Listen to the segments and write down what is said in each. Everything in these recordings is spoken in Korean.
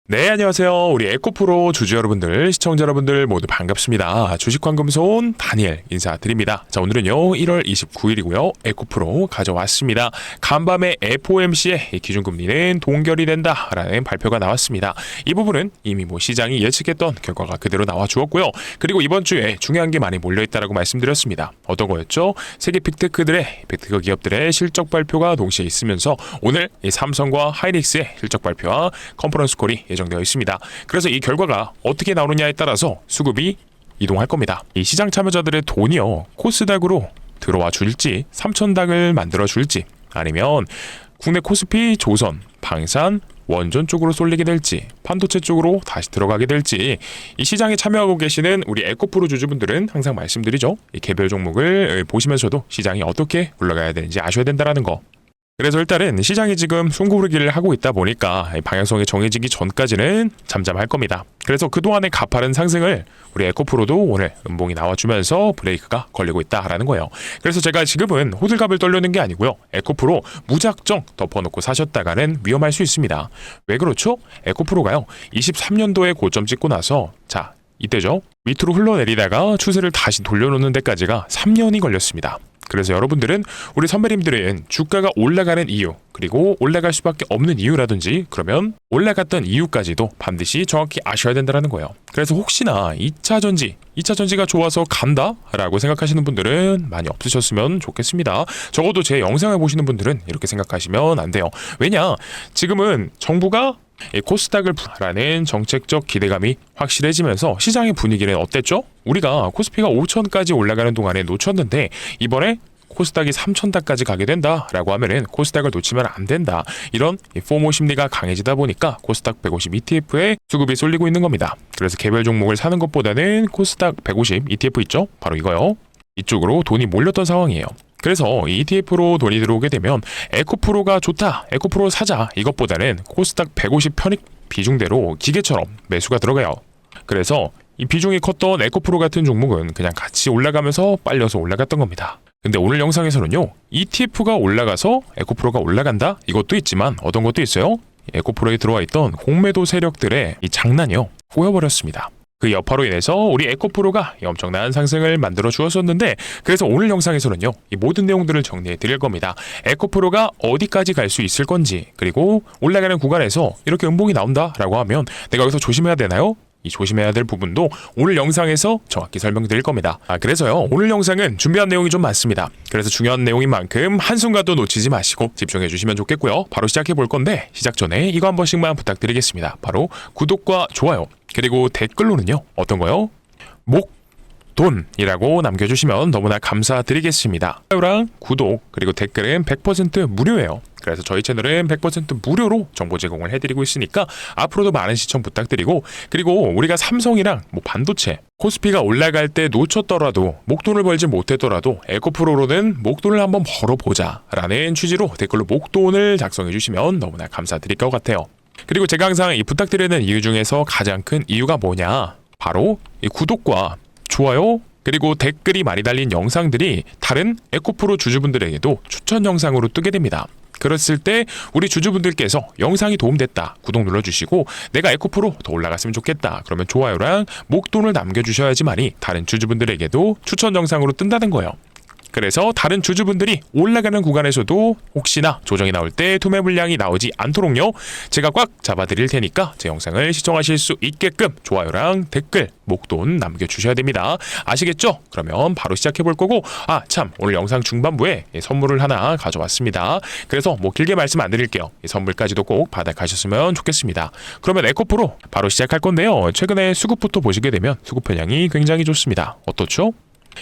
네, 안녕하세요. 우리 에코프로 주주 여러분들, 시청자 여러분들 모두 반갑습니다. 주식환금손 다니엘 인사드립니다. 자, 오늘은요, 1월 29일이고요. 에코프로 가져왔습니다. 간밤에 FOMC의 기준금리는 동결이 된다라는 발표가 나왔습니다. 이 부분은 이미 시장이 예측했던 결과가 그대로 나와 주었고요. 그리고 이번 주에 중요한 게 많이 몰려있다라고 말씀드렸습니다. 어떤 거였죠? 세계 빅테크들의 빅테크 기업들의 실적 발표가 동시에 있으면서 오늘 이 삼성과 하이닉스의 실적 발표와 컨퍼런스 콜이 예정되어 있습니다. 그래서 이 결과가 어떻게 나오느냐에 따라서 수급이 이동할 겁니다. 이 시장 참여자들의 돈이요, 코스닥으로 들어와 줄지, 삼천닥을 만들어 줄지, 아니면 국내 코스피, 조선, 방산, 원전 쪽으로 쏠리게 될지, 반도체 쪽으로 다시 들어가게 될지, 이 시장에 참여하고 계시는 우리 에코프로 주주분들은 항상 말씀드리죠. 이 개별 종목을 보시면서도 시장이 어떻게 올라가야 되는지 아셔야 된다는 거. 그래서 일단은 시장이 지금 숨고르기를 하고 있다 보니까 방향성이 정해지기 전까지는 잠잠할 겁니다. 그래서 그동안의 가파른 상승을 우리 에코프로도 오늘 음봉이 나와주면서 브레이크가 걸리고 있다라는 거예요. 그래서 제가 지금은 호들갑을 떨려는 게 아니고요. 에코프로 무작정 덮어놓고 사셨다가는 위험할 수 있습니다. 왜 그렇죠? 에코프로가요, 23년도에 고점 찍고 나서 이때죠, 밑으로 흘러내리다가 추세를 다시 돌려놓는 데까지가 3년이 걸렸습니다. 그래서 여러분들은, 우리 선배님들은 주가가 올라가는 이유, 그리고 올라갈 수밖에 없는 이유라든지, 그러면 올라갔던 이유까지도 반드시 정확히 아셔야 된다는 거예요. 그래서 혹시나 2차 전지가 좋아서 간다? 라고 생각하시는 분들은 많이 없으셨으면 좋겠습니다. 적어도 제 영상을 보시는 분들은 이렇게 생각하시면 안 돼요. 왜냐? 지금은 정부가 코스닥을 라는 정책적 기대감이 확실해지면서 시장의 분위기는 어땠죠? 우리가 코스피가 5천까지 올라가는 동안에 놓쳤는데 이번에 코스닥이 3천닥까지 가게 된다라고 하면은 코스닥을 놓치면 안 된다. 이런 포모 심리가 강해지다 보니까 코스닥 150 ETF에 수급이 쏠리고 있는 겁니다. 그래서 개별 종목을 사는 것보다는 코스닥 150 ETF 있죠? 바로 이거요. 이쪽으로 돈이 몰렸던 상황이에요. 그래서 ETF로 돈이 들어오게 되면 에코프로가 좋다, 에코프로 사자, 이것보다는 코스닥 150 편익 비중대로 기계처럼 매수가 들어가요. 그래서 이 비중이 컸던 에코프로 같은 종목은 그냥 같이 올라가면서 빨려서 올라갔던 겁니다. 근데 오늘 영상에서는요, ETF가 올라가서 에코프로가 올라간다? 이것도 있지만 어떤 것도 있어요? 에코프로에 들어와 있던 공매도 세력들의 이 장난이요, 꼬여버렸습니다. 그 여파로 인해서 우리 에코프로가 엄청난 상승을 만들어 주었었는데, 그래서 오늘 영상에서는요, 이 모든 내용들을 정리해 드릴 겁니다. 에코프로가 어디까지 갈 수 있을 건지, 그리고 올라가는 구간에서 이렇게 음봉이 나온다라고 하면 내가 여기서 조심해야 되나요? 이 조심해야 될 부분도 오늘 영상에서 정확히 설명드릴 겁니다. 그래서요, 오늘 영상은 준비한 내용이 좀 많습니다. 그래서 중요한 내용인 만큼 한순간도 놓치지 마시고 집중해 주시면 좋겠고요. 바로 시작해 볼 건데, 시작 전에 이거 한 번씩만 부탁드리겠습니다. 바로 구독과 좋아요, 그리고 댓글로는요, 어떤 거요? 목돈이라고 남겨주시면 너무나 감사드리겠습니다. 좋아요랑 구독, 그리고 댓글은 100% 무료예요. 그래서 저희 채널은 100% 무료로 정보 제공을 해드리고 있으니까 앞으로도 많은 시청 부탁드리고, 그리고 우리가 삼성이랑 반도체, 코스피가 올라갈 때 놓쳤더라도, 목돈을 벌지 못했더라도 에코프로로는 목돈을 한번 벌어보자 라는 취지로 댓글로 목돈을 작성해 주시면 너무나 감사드릴 것 같아요. 그리고 제가 항상 부탁드리는 이유 중에서 가장 큰 이유가 뭐냐, 바로 이 구독과 좋아요, 그리고 댓글이 많이 달린 영상들이 다른 에코프로 주주분들에게도 추천 영상으로 뜨게 됩니다. 그랬을 때 우리 주주분들께서 영상이 도움됐다, 구독 눌러주시고 내가 에코프로 더 올라갔으면 좋겠다, 그러면 좋아요랑 목돈을 남겨주셔야지만이 다른 주주분들에게도 추천 영상으로 뜬다는 거예요. 그래서 다른 주주분들이 올라가는 구간에서도 혹시나 조정이 나올 때 투매 물량이 나오지 않도록요, 제가 꽉 잡아드릴 테니까 제 영상을 시청하실 수 있게끔 좋아요랑 댓글, 목돈 남겨주셔야 됩니다. 아시겠죠? 그러면 바로 시작해 볼 거고, 참, 오늘 영상 중반부에 선물을 하나 가져왔습니다. 그래서 길게 말씀 안 드릴게요. 이 선물까지도 꼭 받아가셨으면 좋겠습니다. 그러면 에코프로 바로 시작할 건데요. 최근에 수급부터 보시게 되면 수급 편향이 굉장히 좋습니다. 어떻죠?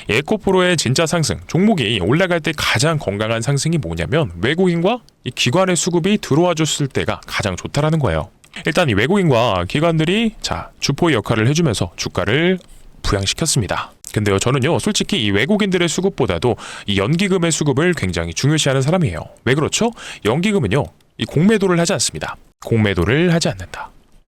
에코프로의 진짜 상승, 종목이 올라갈 때 가장 건강한 상승이 뭐냐면 외국인과 이 기관의 수급이 들어와 줬을 때가 가장 좋다라는 거예요. 일단 이 외국인과 기관들이 주포의 역할을 해주면서 주가를 부양시켰습니다. 근데요, 저는요, 솔직히 이 외국인들의 수급보다도 이 연기금의 수급을 굉장히 중요시하는 사람이에요. 왜 그렇죠? 연기금은요, 이 공매도를 하지 않습니다. 공매도를 하지 않는다.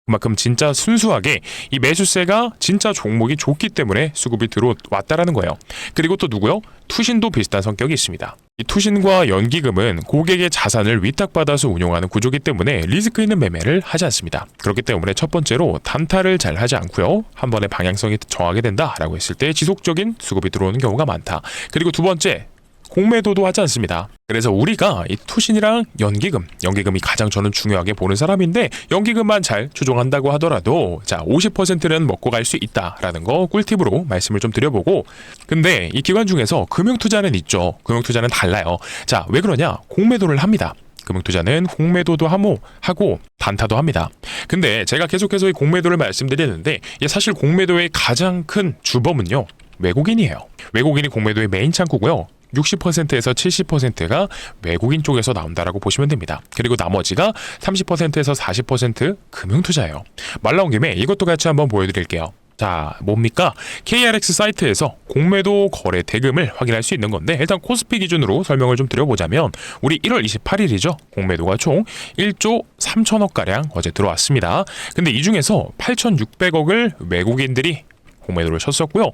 그만큼 진짜 순수하게 이 매수세가 진짜 종목이 좋기 때문에 수급이 들어왔다라는 거예요. 그리고 또 누구요? 투신도 비슷한 성격이 있습니다. 이 투신과 연기금은 고객의 자산을 위탁받아서 운용하는 구조이기 때문에 리스크 있는 매매를 하지 않습니다. 그렇기 때문에 첫 번째로 단타를 잘 하지 않고요. 한 번에 방향성이 정하게 된다라고 했을 때 지속적인 수급이 들어오는 경우가 많다. 그리고 두 번째, 공매도도 하지 않습니다. 그래서 우리가 이 투신이랑 연기금이 가장 저는 중요하게 보는 사람인데, 연기금만 잘 추종한다고 하더라도 자 50%는 먹고 갈 수 있다라는 거 꿀팁으로 말씀을 좀 드려보고, 근데 이 기관 중에서 금융투자는 있죠. 금융투자는 달라요. 자, 왜 그러냐? 공매도를 합니다. 금융투자는 공매도도 하고 단타도 합니다. 근데 제가 계속해서 이 공매도를 말씀드리는데, 사실 공매도의 가장 큰 주범은요, 외국인이에요. 외국인이 공매도의 메인 창구고요. 60%에서 70%가 외국인 쪽에서 나온다라고 보시면 됩니다. 그리고 나머지가 30%에서 40% 금융투자예요. 말 나온 김에 이것도 같이 한번 보여드릴게요. 자, 뭡니까? KRX 사이트에서 공매도 거래 대금을 확인할 수 있는 건데, 일단 코스피 기준으로 설명을 좀 드려보자면 우리 1월 28일이죠. 공매도가 총 1조 3천억가량 어제 들어왔습니다. 근데 이 중에서 8,600억을 외국인들이 공매도를 쳤었고요.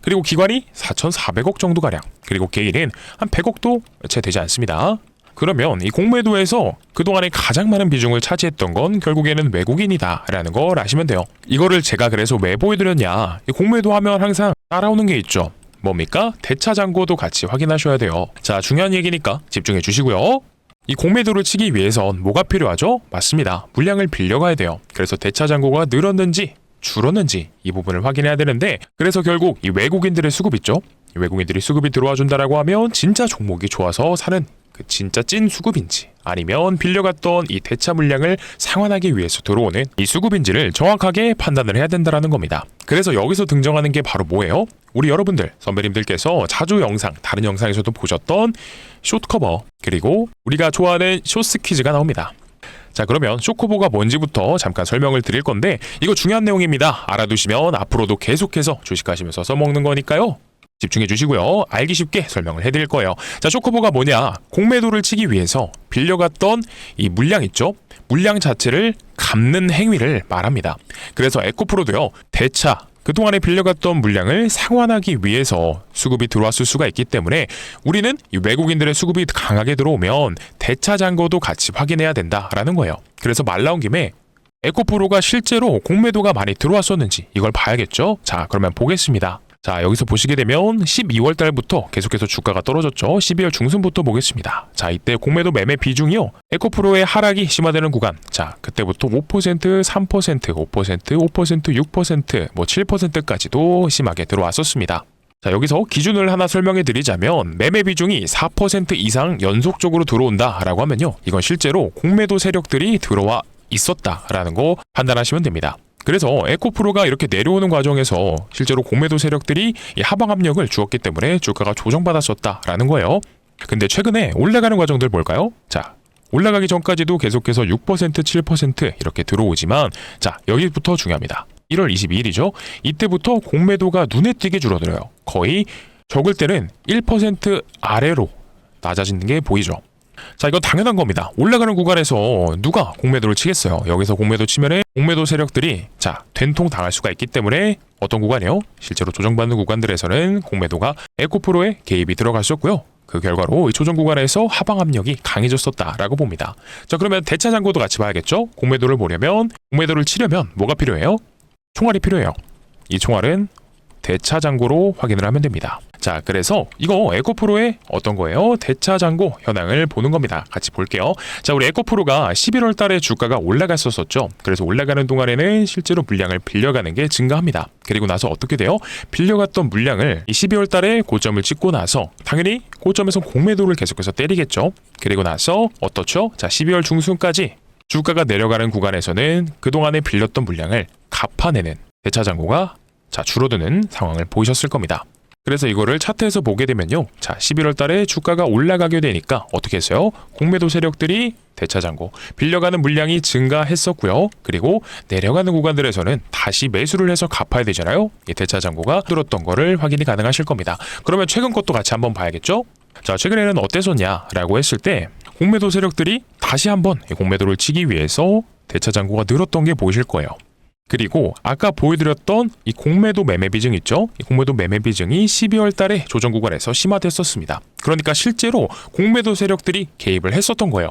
그리고 기관이 4,400억 정도가량, 그리고 개인은 한 100억도 채 되지 않습니다. 그러면 이 공매도에서 그동안에 가장 많은 비중을 차지했던 건 결국에는 외국인이다라는 걸 아시면 돼요. 이거를 제가 그래서 왜 보여드렸냐, 이 공매도 하면 항상 따라오는 게 있죠. 뭡니까? 대차 잔고도 같이 확인하셔야 돼요. 자, 중요한 얘기니까 집중해 주시고요. 이 공매도를 치기 위해선 뭐가 필요하죠? 맞습니다. 물량을 빌려가야 돼요. 그래서 대차 잔고가 늘었는지 줄었는지 이 부분을 확인해야 되는데, 그래서 결국 이 외국인들의 수급 있죠? 이 외국인들이 수급이 들어와 준다라고 하면 진짜 종목이 좋아서 사는 그 진짜 찐 수급인지, 아니면 빌려갔던 이 대차 물량을 상환하기 위해서 들어오는 이 수급인지를 정확하게 판단을 해야 된다는 겁니다. 그래서 여기서 등장하는 게 바로 뭐예요? 우리 여러분들, 선배님들께서 자주 다른 영상에서도 보셨던 숏커버, 그리고 우리가 좋아하는 숏스퀴즈가 나옵니다. 자, 그러면 숏커버가 뭔지부터 잠깐 설명을 드릴 건데, 이거 중요한 내용입니다. 알아두시면 앞으로도 계속해서 주식하시면서 써먹는 거니까요. 집중해 주시고요. 알기 쉽게 설명을 해드릴 거예요. 자, 숏커버가 뭐냐? 공매도를 치기 위해서 빌려갔던 이 물량 있죠? 물량 자체를 갚는 행위를 말합니다. 그래서 에코프로도요, 대차, 그동안에 빌려갔던 물량을 상환하기 위해서 수급이 들어왔을 수가 있기 때문에 우리는 이 외국인들의 수급이 강하게 들어오면 대차 잔고도 같이 확인해야 된다라는 거예요. 그래서 말 나온 김에 에코프로가 실제로 공매도가 많이 들어왔었는지 이걸 봐야겠죠? 자, 그러면 보겠습니다. 자, 여기서 보시게 되면 12월 달부터 계속해서 주가가 떨어졌죠. 12월 중순부터 보겠습니다. 자, 이때 공매도 매매 비중이요, 에코프로의 하락이 심화되는 구간. 자, 그때부터 5%, 3%, 5%, 5%, 6%, 뭐 7%까지도 심하게 들어왔었습니다. 자, 여기서 기준을 하나 설명해 드리자면, 매매 비중이 4% 이상 연속적으로 들어온다라고 하면요, 이건 실제로 공매도 세력들이 들어와 있었다라는 거 판단하시면 됩니다. 그래서 에코프로가 이렇게 내려오는 과정에서 실제로 공매도 세력들이 이 하방 압력을 주었기 때문에 주가가 조정받았었다라는 거예요. 근데 최근에 올라가는 과정들 볼까요? 자, 올라가기 전까지도 계속해서 6%, 7% 이렇게 들어오지만, 자, 여기부터 중요합니다. 1월 22일이죠. 이때부터 공매도가 눈에 띄게 줄어들어요. 거의 적을 때는 1% 아래로 낮아지는 게 보이죠. 자, 이건 당연한 겁니다. 올라가는 구간에서 누가 공매도를 치겠어요. 여기서 공매도 치면은 공매도 세력들이 된통 당할 수가 있기 때문에 어떤 구간이요? 실제로 조정받는 구간들에서는 공매도가 에코프로에 개입이 들어갔었고요. 그 결과로 이 조정 구간에서 하방 압력이 강해졌었다라고 봅니다. 자, 그러면 대차 잔고도 같이 봐야겠죠? 공매도를 치려면 뭐가 필요해요? 총알이 필요해요. 이 총알은 대차 잔고로 확인을 하면 됩니다. 자, 그래서 이거 에코프로의 어떤 거예요? 대차 잔고 현황을 보는 겁니다. 같이 볼게요. 자, 우리 에코프로가 11월 달에 주가가 올라갔었죠. 그래서 올라가는 동안에는 실제로 물량을 빌려가는 게 증가합니다. 그리고 나서 어떻게 돼요? 빌려갔던 물량을 이 12월 달에 고점을 찍고 나서 당연히 고점에서 공매도를 계속해서 때리겠죠. 그리고 나서 어떻죠? 자, 12월 중순까지 주가가 내려가는 구간에서는 그동안에 빌렸던 물량을 갚아내는 대차 잔고가 줄어드는 상황을 보이셨을 겁니다. 그래서 이거를 차트에서 보게 되면요, 자, 11월 달에 주가가 올라가게 되니까 어떻게 했어요? 공매도 세력들이 대차 잔고, 빌려가는 물량이 증가했었고요. 그리고 내려가는 구간들에서는 다시 매수를 해서 갚아야 되잖아요. 이 대차 잔고가 뚫었던 거를 확인이 가능하실 겁니다. 그러면 최근 것도 같이 한번 봐야겠죠? 자, 최근에는 어땠었냐라고 했을 때 공매도 세력들이 다시 한번 공매도를 치기 위해서 대차장고가 늘었던 게 보이실 거예요. 그리고 아까 보여드렸던 이 공매도 매매 비중 있죠? 이 공매도 매매 비중이 12월 달에 조정 구간에서 심화됐었습니다. 그러니까 실제로 공매도 세력들이 개입을 했었던 거예요.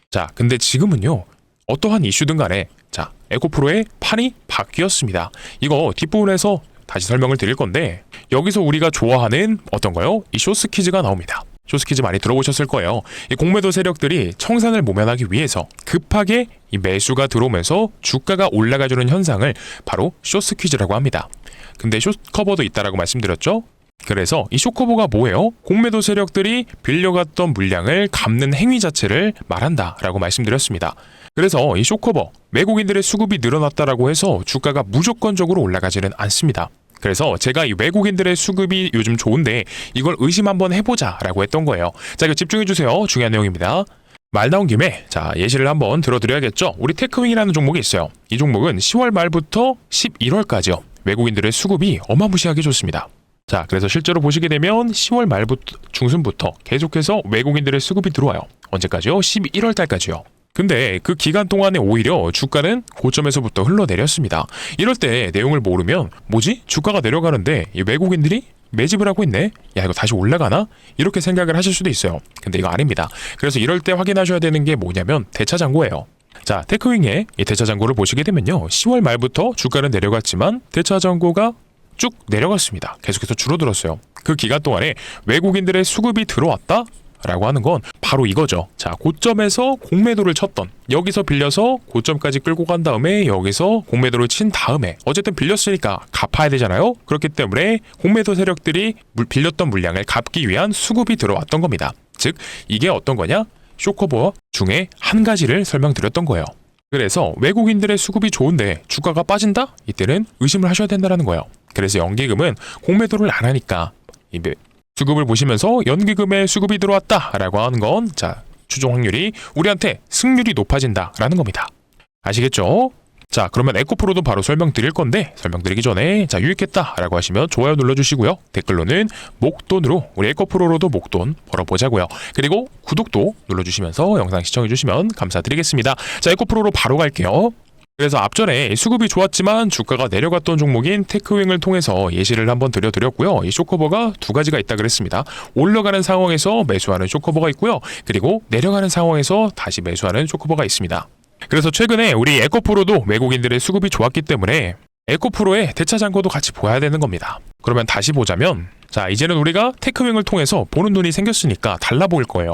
자, 근데 지금은요. 어떠한 이슈든 간에 자, 에코프로의 판이 바뀌었습니다. 이거 뒷부분에서 다시 설명을 드릴 건데 여기서 우리가 좋아하는 어떤 거요? 이 쇼스퀴즈가 나옵니다. 쇼스퀴즈 많이 들어보셨을 거예요. 이 공매도 세력들이 청산을 모면하기 위해서 급하게 이 매수가 들어오면서 주가가 올라가주는 현상을 바로 쇼스퀴즈라고 합니다. 근데 숏커버도 있다라고 말씀드렸죠? 그래서 이 숏커버가 뭐예요? 공매도 세력들이 빌려갔던 물량을 갚는 행위 자체를 말한다라고 말씀드렸습니다. 그래서 이 숏커버, 외국인들의 수급이 늘어났다라고 해서 주가가 무조건적으로 올라가지는 않습니다. 그래서 제가 이 외국인들의 수급이 요즘 좋은데 이걸 의심 한번 해보자 라고 했던 거예요. 자, 이거 집중해주세요. 중요한 내용입니다. 말 나온 김에 자 예시를 한번 들어드려야겠죠. 우리 테크윙이라는 종목이 있어요. 이 종목은 10월 말부터 11월까지요. 외국인들의 수급이 어마무시하게 좋습니다. 자, 그래서 실제로 보시게 되면 10월 말부터 중순부터 계속해서 외국인들의 수급이 들어와요. 언제까지요? 11월 달까지요. 근데 그 기간 동안에 오히려 주가는 고점에서부터 흘러내렸습니다. 이럴 때 내용을 모르면 뭐지? 주가가 내려가는데 이 외국인들이 매집을 하고 있네? 야, 이거 다시 올라가나? 이렇게 생각을 하실 수도 있어요. 근데 이거 아닙니다. 그래서 이럴 때 확인하셔야 되는 게 뭐냐면 대차장고예요. 자, 테크윙의 이 대차장고를 보시게 되면요. 10월 말부터 주가는 내려갔지만 대차장고가 쭉 내려갔습니다. 계속해서 줄어들었어요. 그 기간 동안에 외국인들의 수급이 들어왔다? 라고 하는 건 바로 이거죠. 자, 고점에서 공매도를 쳤던, 여기서 빌려서 고점까지 끌고 간 다음에 여기서 공매도를 친 다음에 어쨌든 빌렸으니까 갚아야 되잖아요. 그렇기 때문에 공매도 세력들이 빌렸던 물량을 갚기 위한 수급이 들어왔던 겁니다. 즉 이게 어떤 거냐? 숏커버 중에 한 가지를 설명드렸던 거예요. 그래서 외국인들의 수급이 좋은데 주가가 빠진다? 이때는 의심을 하셔야 된다는 거예요. 그래서 연기금은 공매도를 안 하니까 수급을 보시면서 연기금에 수급이 들어왔다라고 하는 건 자, 추종 확률이 우리한테 승률이 높아진다라는 겁니다. 아시겠죠? 자, 그러면 에코프로도 바로 설명드릴 건데 설명드리기 전에 자, 유익했다라고 하시면 좋아요 눌러주시고요. 댓글로는 목돈으로 우리 에코프로로도 목돈 벌어보자고요. 그리고 구독도 눌러주시면서 영상 시청해주시면 감사드리겠습니다. 자, 에코프로로 바로 갈게요. 그래서 앞전에 수급이 좋았지만 주가가 내려갔던 종목인 테크윙을 통해서 예시를 한번 드렸고요. 이 숏커버가 두 가지가 있다 그랬습니다. 올라가는 상황에서 매수하는 숏커버가 있고요. 그리고 내려가는 상황에서 다시 매수하는 숏커버가 있습니다. 그래서 최근에 우리 에코프로도 외국인들의 수급이 좋았기 때문에 에코프로의 대차장고도 같이 보아야 되는 겁니다. 그러면 다시 보자면 자, 이제는 우리가 테크윙을 통해서 보는 눈이 생겼으니까 달라 보일 거예요.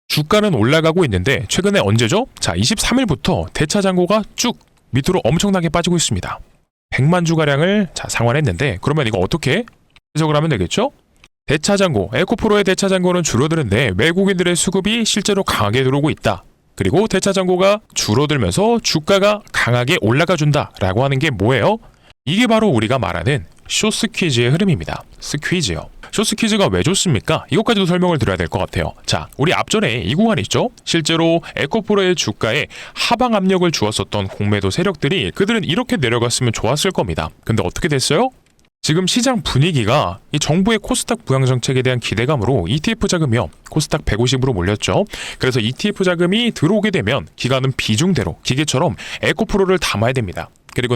주가는 올라가고 있는데 최근에 언제죠? 자, 23일부터 대차장고가 쭉 밑으로 엄청나게 빠지고 있습니다. 100만 주가량을 자, 상환했는데 그러면 이거 어떻게 해석을 하면 되겠죠? 대차장고, 에코프로의 대차장고는 줄어드는데 외국인들의 수급이 실제로 강하게 들어오고 있다. 그리고 대차장고가 줄어들면서 주가가 강하게 올라가 준다라고 하는 게 뭐예요? 이게 바로 우리가 말하는 쇼스퀴즈의 흐름입니다. 스퀴즈요. 쇼스퀴즈가 왜 좋습니까? 이것까지도 설명을 드려야 될 것 같아요. 자, 우리 앞전에 이 구간 있죠? 실제로 에코프로의 주가에 하방 압력을 주었었던 공매도 세력들이 그들은 이렇게 내려갔으면 좋았을 겁니다. 근데 어떻게 됐어요? 지금 시장 분위기가 이 정부의 코스닥 부양 정책에 대한 기대감으로 ETF 자금이요. 코스닥 150으로 몰렸죠. 그래서 ETF 자금이 들어오게 되면 기관은 비중대로 기계처럼 에코프로를 담아야 됩니다. 그리고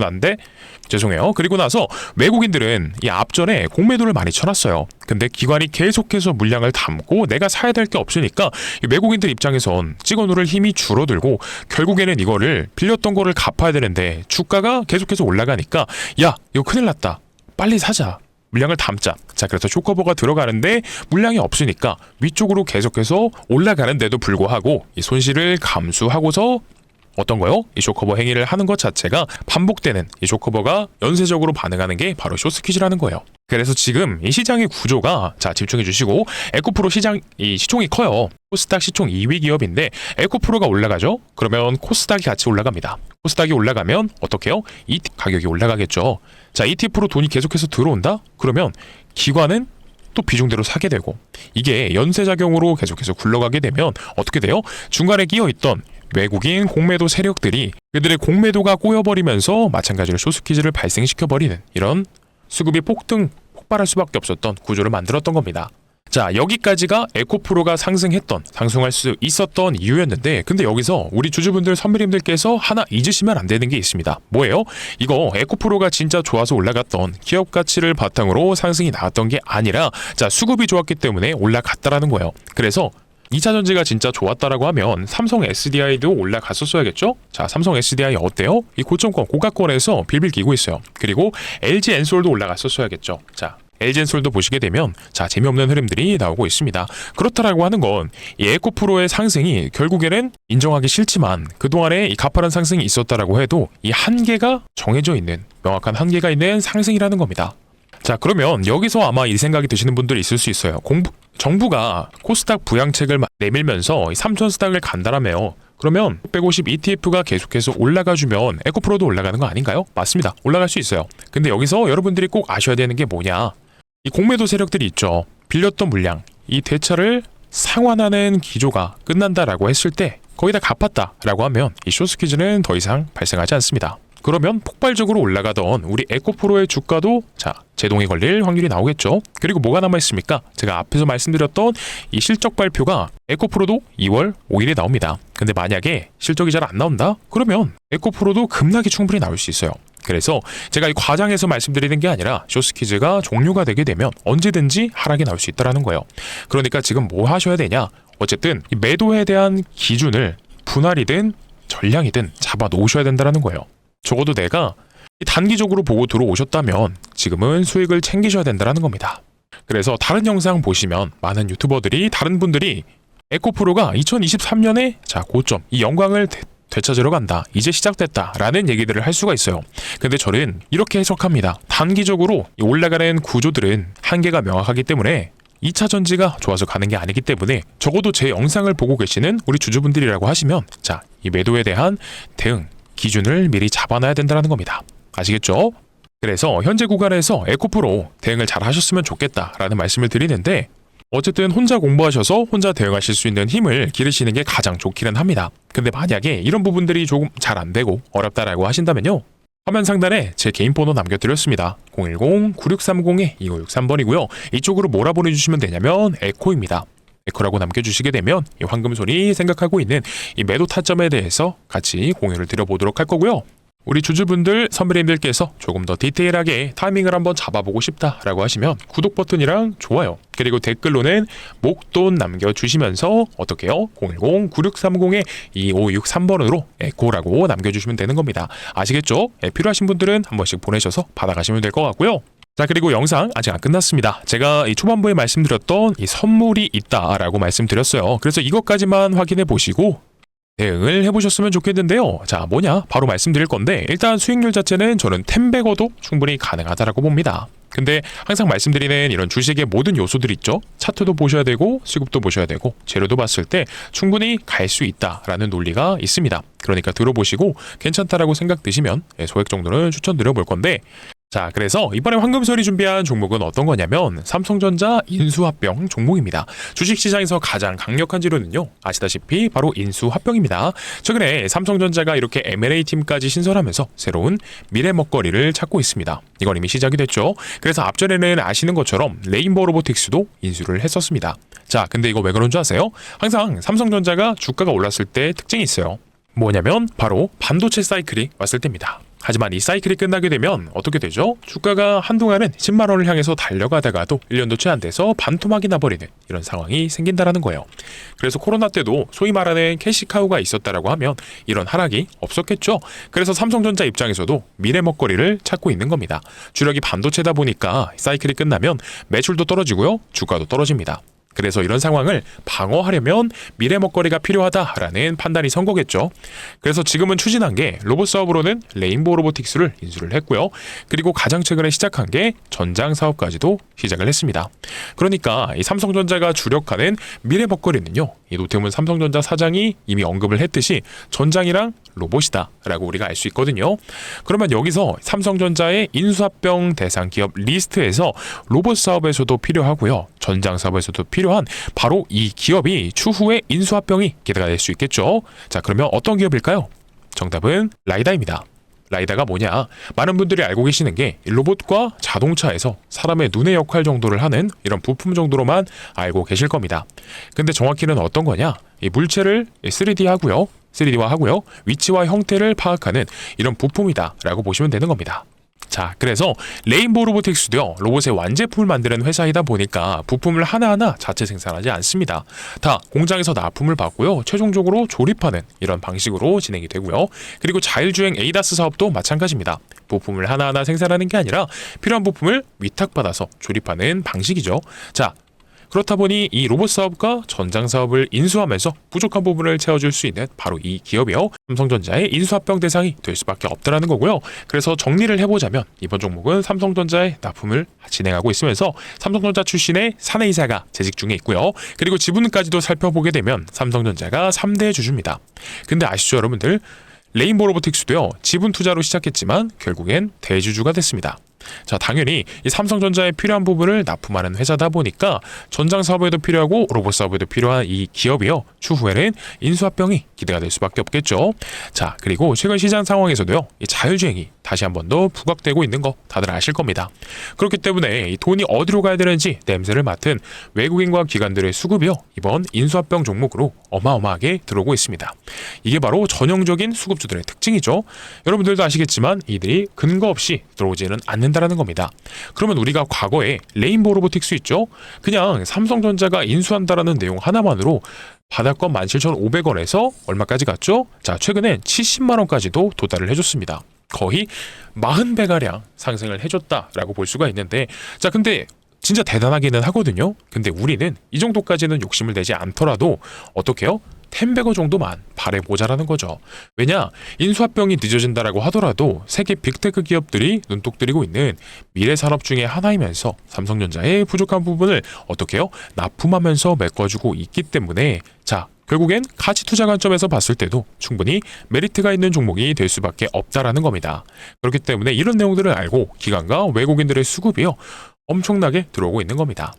나서 외국인들은 이 앞전에 공매도를 많이 쳐놨어요. 근데 기관이 계속해서 물량을 담고 내가 사야 될 게 없으니까 외국인들 입장에선 찍어 누를 힘이 줄어들고 결국에는 이거를 빌렸던 거를 갚아야 되는데 주가가 계속해서 올라가니까 야, 이거 큰일 났다. 빨리 사자. 물량을 담자. 자, 그래서 숏커버가 들어가는데 물량이 없으니까 위쪽으로 계속해서 올라가는데도 불구하고 이 손실을 감수하고서 어떤 거요? 이 숏커버 행위를 하는 것 자체가 반복되는 이 숏커버가 연쇄적으로 반응하는 게 바로 쇼스퀴즈라는 거예요. 그래서 지금 이 시장의 구조가 자, 집중해 주시고 에코프로 이 시총이 커요. 코스닥 시총 2위 기업인데 에코프로가 올라가죠? 그러면 코스닥이 같이 올라갑니다. 코스닥이 올라가면 어떻게 해요? ETF 가격이 올라가겠죠. 자, ETF로 돈이 계속해서 들어온다? 그러면 기관은 또 비중대로 사게 되고 이게 연쇄작용으로 계속해서 굴러가게 되면 어떻게 돼요? 중간에 끼어있던 외국인 공매도 세력들이 그들의 공매도가 꼬여버리면서 마찬가지로 쇼스퀴즈를 발생시켜버리는 이런 수급이 폭발할 수밖에 없었던 구조를 만들었던 겁니다. 자, 여기까지가 에코프로가 상승할 수 있었던 이유였는데, 근데 여기서 우리 주주분들 선배님들께서 하나 잊으시면 안 되는 게 있습니다. 뭐예요? 이거 에코프로가 진짜 좋아서 올라갔던 기업 가치를 바탕으로 상승이 나왔던 게 아니라, 자, 수급이 좋았기 때문에 올라갔다라는 거예요. 그래서 2차 전지가 진짜 좋았다라고 하면 삼성 SDI도 올라갔었어야겠죠? 자, 삼성 SDI 어때요? 이 고점권, 고가권에서 빌빌 끼고 있어요. 그리고 LG 엔솔도 올라갔었어야겠죠. 자, LG 엔솔도 보시게 되면 자, 재미없는 흐름들이 나오고 있습니다. 그렇다라고 하는 건 이 에코프로의 상승이 결국에는 인정하기 싫지만 그동안에 이 가파른 상승이 있었다라고 해도 이 한계가 정해져 있는, 명확한 한계가 있는 상승이라는 겁니다. 자, 그러면 여기서 아마 이 생각이 드시는 분들이 있을 수 있어요. 정부가 코스닥 부양책을 내밀면서 3,000스닥을 간다라며요. 그러면 650 ETF가 계속해서 올라가주면 에코프로도 올라가는 거 아닌가요? 맞습니다. 올라갈 수 있어요. 근데 여기서 여러분들이 꼭 아셔야 되는 게 뭐냐, 이 공매도 세력들이 있죠. 빌렸던 물량, 이 대차를 상환하는 기조가 끝난다라고 했을 때 거의 다 갚았다라고 하면 이 숏스퀴즈는 더 이상 발생하지 않습니다. 그러면 폭발적으로 올라가던 우리 에코프로의 주가도 자, 제동이 걸릴 확률이 나오겠죠. 그리고 뭐가 남아있습니까? 제가 앞에서 말씀드렸던 이 실적 발표가 에코프로도 2월 5일에 나옵니다. 근데 만약에 실적이 잘 안 나온다? 그러면 에코프로도 급락이 충분히 나올 수 있어요. 그래서 제가 이 과장해서 말씀드리는 게 아니라 숏스퀴즈가 종료가 되게 되면 언제든지 하락이 나올 수 있다는 거예요. 그러니까 지금 뭐 하셔야 되냐? 어쨌든 이 매도에 대한 기준을 분할이든 전량이든 잡아 놓으셔야 된다는 거예요. 적어도 내가 단기적으로 보고 들어오셨다면 지금은 수익을 챙기셔야 된다는 겁니다. 그래서 다른 영상 보시면 많은 유튜버들이, 다른 분들이 에코프로가 2023년에 자, 고점, 이 영광을 되찾으러 간다, 이제 시작됐다 라는 얘기들을 할 수가 있어요. 근데 저는 이렇게 해석합니다. 단기적으로 올라가는 구조들은 한계가 명확하기 때문에 2차 전지가 좋아서 가는 게 아니기 때문에 적어도 제 영상을 보고 계시는 우리 주주분들이라고 하시면 자, 이 매도에 대한 대응 기준을 미리 잡아놔야 된다는 겁니다. 아시겠죠? 그래서 현재 구간에서 에코프로 대응을 잘 하셨으면 좋겠다라는 말씀을 드리는데, 어쨌든 혼자 공부하셔서 혼자 대응하실 수 있는 힘을 기르시는 게 가장 좋기는 합니다. 근데 만약에 이런 부분들이 조금 잘 안 되고 어렵다라고 하신다면요, 화면 상단에 제 개인 번호 남겨드렸습니다. 010-9630-2563번이고요. 이쪽으로 뭐라 보내주시면 되냐면 에코입니다. 에코라고 남겨주시게 되면 이 황금손이 생각하고 있는 이 매도 타점에 대해서 같이 공유를 드려보도록 할 거고요. 우리 주주분들, 선배님들께서 조금 더 디테일하게 타이밍을 한번 잡아보고 싶다라고 하시면 구독 버튼이랑 좋아요, 그리고 댓글로는 목돈 남겨주시면서 어떻게요? 010-9630-2563번으로 에코라고 남겨주시면 되는 겁니다. 아시겠죠? 필요하신 분들은 한 번씩 보내셔서 받아가시면 될 것 같고요. 자, 그리고 영상 아직 안 끝났습니다. 제가 이 초반부에 말씀드렸던 이 선물이 있다라고 말씀드렸어요. 그래서 이것까지만 확인해 보시고 대응을 해보셨으면 좋겠는데요. 자, 뭐냐? 바로 말씀드릴 건데, 일단 수익률 자체는 저는 10배거도 충분히 가능하다라고 봅니다. 근데 항상 말씀드리는 이런 주식의 모든 요소들 있죠? 차트도 보셔야 되고 수급도 보셔야 되고 재료도 봤을 때 충분히 갈 수 있다라는 논리가 있습니다. 그러니까 들어보시고 괜찮다라고 생각 드시면 소액 정도는 추천드려 볼 건데, 자, 그래서 이번에 황금설이 준비한 종목은 어떤 거냐면 삼성전자 인수합병 종목입니다. 주식시장에서 가장 강력한 지로는요, 아시다시피 바로 인수합병입니다. 최근에 삼성전자가 이렇게 M&A 팀까지 신설하면서 새로운 미래 먹거리를 찾고 있습니다. 이건 이미 시작이 됐죠. 그래서 앞전에는 아시는 것처럼 레인보우 로보틱스도 인수를 했었습니다. 자, 근데 이거 왜 그런 줄 아세요? 항상 삼성전자가 주가가 올랐을 때 특징이 있어요. 뭐냐면 바로 반도체 사이클이 왔을 때입니다. 하지만 이 사이클이 끝나게 되면 어떻게 되죠? 주가가 한동안은 10만 원을 향해서 달려가다가도 1년도 채 안 돼서 반토막이 나버리는 이런 상황이 생긴다라는 거예요. 그래서 코로나 때도 소위 말하는 캐시카우가 있었다라고 하면 이런 하락이 없었겠죠. 그래서 삼성전자 입장에서도 미래 먹거리를 찾고 있는 겁니다. 주력이 반도체다 보니까 사이클이 끝나면 매출도 떨어지고요, 주가도 떨어집니다. 그래서 이런 상황을 방어하려면 미래 먹거리가 필요하다라는 판단이 선 거겠죠. 그래서 지금은 추진한 게 로봇 사업으로는 레인보우 로보틱스를 인수를 했고요. 그리고 가장 최근에 시작한 게 전장 사업까지도 시작을 했습니다. 그러니까 이 삼성전자가 주력하는 미래 먹거리는요, 이 노태문 삼성전자 사장이 이미 언급을 했듯이 전장이랑 로봇이다 라고 우리가 알 수 있거든요. 그러면 여기서 삼성전자의 인수합병 대상 기업 리스트에서 로봇 사업에서도 필요하고요, 전장 사업에서도 필요한 바로 이 기업이 추후에 인수합병이 기대가 될 수 있겠죠. 자, 그러면 어떤 기업일까요? 정답은 라이다입니다. 라이다가 뭐냐? 많은 분들이 알고 계시는 게 로봇과 자동차에서 사람의 눈의 역할 정도를 하는 이런 부품 정도로만 알고 계실 겁니다. 근데 정확히는 어떤 거냐? 이 물체를 3D하고요. 3D화하고요. 위치와 형태를 파악하는 이런 부품이다라고 보시면 되는 겁니다. 자, 그래서 레인보우 로보틱스도요, 로봇의 완제품을 만드는 회사이다 보니까 부품을 하나하나 자체 생산하지 않습니다. 다 공장에서 납품을 받고요, 최종적으로 조립하는 이런 방식으로 진행이 되고요. 그리고 자율주행 에이다스 사업도 마찬가지입니다. 부품을 하나하나 생산하는 게 아니라 필요한 부품을 위탁받아서 조립하는 방식이죠. 자, 그렇다 보니 이 로봇 사업과 전장 사업을 인수하면서 부족한 부분을 채워줄 수 있는 바로 이 기업이요, 삼성전자의 인수합병 대상이 될 수밖에 없다라는 거고요. 그래서 정리를 해보자면 이번 종목은 삼성전자에 납품을 진행하고 있으면서 삼성전자 출신의 사내이사가 재직 중에 있고요. 그리고 지분까지도 살펴보게 되면 삼성전자가 3대 주주입니다. 근데 아시죠 여러분들? 레인보우 로보틱스도요, 지분 투자로 시작했지만 결국엔 대주주가 됐습니다. 자, 당연히 이 삼성전자에 필요한 부분을 납품하는 회사다 보니까 전장 사업에도 필요하고 로봇 사업에도 필요한 이 기업이요, 추후에는 인수합병이 기대가 될 수밖에 없겠죠. 자, 그리고 최근 시장 상황에서도요, 이 자율주행이 다시 한 번 더 부각되고 있는 거 다들 아실 겁니다. 그렇기 때문에 이 돈이 어디로 가야 되는지 냄새를 맡은 외국인과 기관들의 수급이요, 이번 인수합병 종목으로 어마어마하게 들어오고 있습니다. 이게 바로 전형적인 수급주들의 특징이죠. 여러분들도 아시겠지만 이들이 근거 없이 들어오지는 않는다라는 겁니다. 그러면 우리가 과거에 레인보우 로보틱스 있죠? 그냥 삼성전자가 인수한다라는 내용 하나만으로 바닥권 17,500원에서 얼마까지 갔죠? 자, 최근엔 70만 원까지도 도달을 해줬습니다. 거의 40배가량 상승을 해줬다라고 볼 수가 있는데, 자, 근데 진짜 대단하기는 하거든요. 근데 우리는 이 정도까지는 욕심을 내지 않더라도 어떻게 해요? 10배거 정도만 바래보자라는 거죠. 왜냐? 인수합병이 늦어진다라고 하더라도 세계 빅테크 기업들이 눈독 들이고 있는 미래 산업 중에 하나이면서 삼성전자의 부족한 부분을 어떻게 해요? 납품하면서 메꿔주고 있기 때문에, 자, 결국엔 가치 투자 관점에서 봤을 때도 충분히 메리트가 있는 종목이 될 수밖에 없다라는 겁니다. 그렇기 때문에 이런 내용들을 알고 기관과 외국인들의 수급이요, 엄청나게 들어오고 있는 겁니다.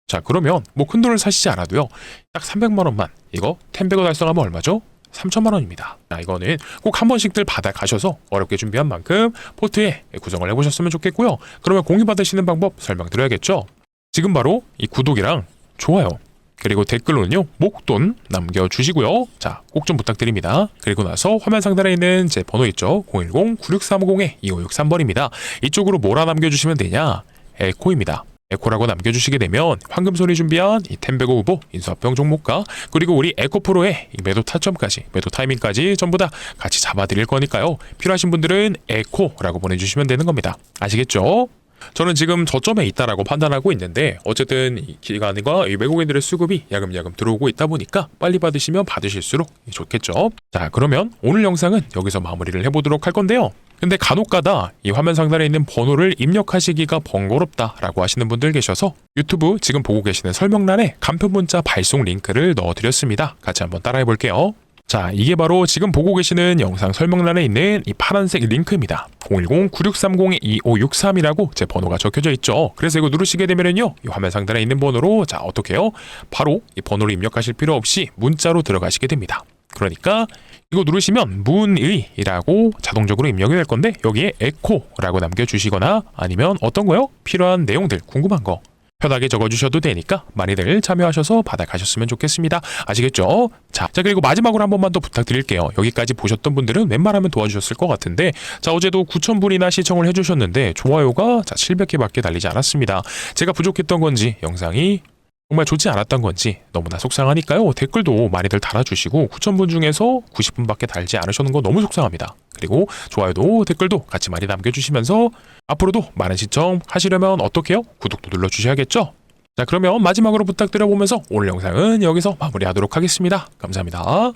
자, 그러면 뭐 큰 돈을 사시지 않아도요, 딱 300만 원만 이거 10배거 달성하면 얼마죠? 3천만 원입니다. 자, 이거는 꼭 한 번씩들 받아가셔서 어렵게 준비한 만큼 포트에 구성을 해보셨으면 좋겠고요. 그러면 공유받으시는 방법 설명드려야겠죠? 지금 바로 이 구독이랑 좋아요, 그리고 댓글로는요, 목돈 남겨주시고요. 자, 꼭 좀 부탁드립니다. 그리고 나서 화면 상단에 있는 제 번호 있죠? 010-9630-2563번입니다. 이쪽으로 뭐라 남겨주시면 되냐? 에코입니다. 에코라고 남겨주시게 되면 황금손이 준비한 이 텐베고 후보 인수합병 종목과 그리고 우리 에코프로의 이 매도 타점까지, 매도 타이밍까지 전부 다 같이 잡아드릴 거니까요. 필요하신 분들은 에코라고 보내주시면 되는 겁니다. 아시겠죠? 저는 지금 저점에 있다라고 판단하고 있는데, 어쨌든 이 기관과 이 외국인들의 수급이 야금야금 들어오고 있다 보니까 빨리 받으시면 받으실수록 좋겠죠. 자, 그러면 오늘 영상은 여기서 마무리를 해보도록 할 건데요. 근데 간혹가다 이 화면 상단에 있는 번호를 입력하시기가 번거롭다라고 하시는 분들 계셔서 유튜브 지금 보고 계시는 설명란에 간편 문자 발송 링크를 넣어드렸습니다. 같이 한번 따라해 볼게요. 자, 이게 바로 지금 보고 계시는 영상 설명란에 있는 이 파란색 링크입니다. 010-9630-2563이라고 제 번호가 적혀져 있죠. 그래서 이거 누르시게 되면요, 이 화면 상단에 있는 번호로, 자, 어떻게 해요? 바로 이 번호를 입력하실 필요 없이 문자로 들어가시게 됩니다. 그러니까 이거 누르시면 문의라고 자동적으로 입력이 될 건데, 여기에 에코라고 남겨주시거나 아니면 어떤 거요? 필요한 내용들, 궁금한 거 편하게 적어주셔도 되니까 많이들 참여하셔서 받아가셨으면 좋겠습니다. 아시겠죠? 자, 그리고 마지막으로 한 번만 더 부탁드릴게요. 여기까지 보셨던 분들은 웬만하면 도와주셨을 것 같은데, 자, 어제도 9,000분이나 시청을 해주셨는데 좋아요가 700개밖에 달리지 않았습니다. 제가 부족했던 건지, 영상이 정말 좋지 않았던 건지 너무나 속상하니까요. 댓글도 많이들 달아주시고 9,000분 중에서 90분밖에 달지 않으셨는 거 너무 속상합니다. 그리고 좋아요도 댓글도 같이 많이 남겨주시면서 앞으로도 많은 시청 하시려면 어떻게 해요? 구독도 눌러주셔야겠죠? 자, 그러면 마지막으로 부탁드려보면서 오늘 영상은 여기서 마무리하도록 하겠습니다. 감사합니다.